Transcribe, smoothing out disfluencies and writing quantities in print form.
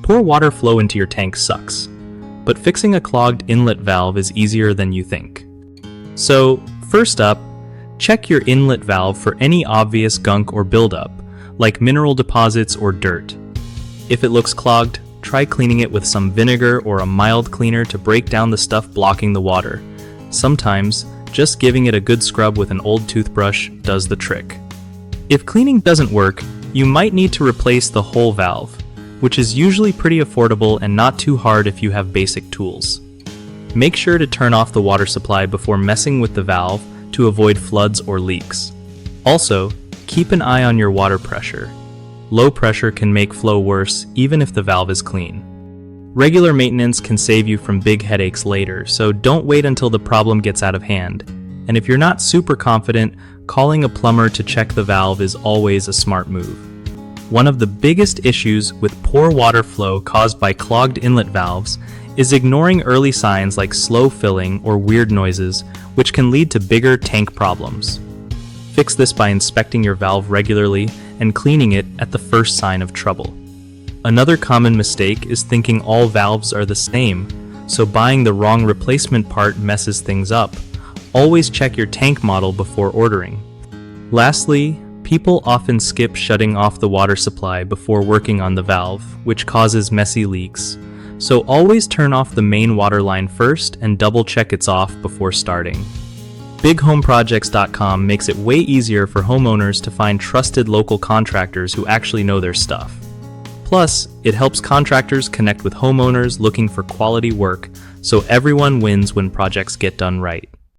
Poor water flow into your tank sucks, but fixing a clogged inlet valve is easier than you think. So, first up, check your inlet valve for any obvious gunk or buildup, like mineral deposits or dirt. If it looks clogged, try cleaning it with some vinegar or a mild cleaner to break down the stuff blocking the water. Sometimes, just giving it a good scrub with an old toothbrush does the trick. If cleaning doesn't work, you might need to replace the whole valve, which is usually pretty affordable and not too hard if you have basic tools. Make sure to turn off the water supply before messing with the valve to avoid floods or leaks. Also, keep an eye on your water pressure. Low pressure can make flow worse even if the valve is clean. Regular maintenance can save you from big headaches later, so don't wait until the problem gets out of hand. And if you're not super confident, calling a plumber to check the valve is always a smart move. One of the biggest issues with poor water flow caused by clogged inlet valves is ignoring early signs like slow filling or weird noises, which can lead to bigger tank problems. Fix this by inspecting your valve regularly and cleaning it at the first sign of trouble. Another common mistake is thinking all valves are the same, so buying the wrong replacement part messes things up. Always check your tank model before ordering. Lastly, people often skip shutting off the water supply before working on the valve, which causes messy leaks. So always turn off the main water line first and double check it's off before starting. BigHomeProjects.com makes it way easier for homeowners to find trusted local contractors who actually know their stuff. Plus, it helps contractors connect with homeowners looking for quality work, so everyone wins when projects get done right.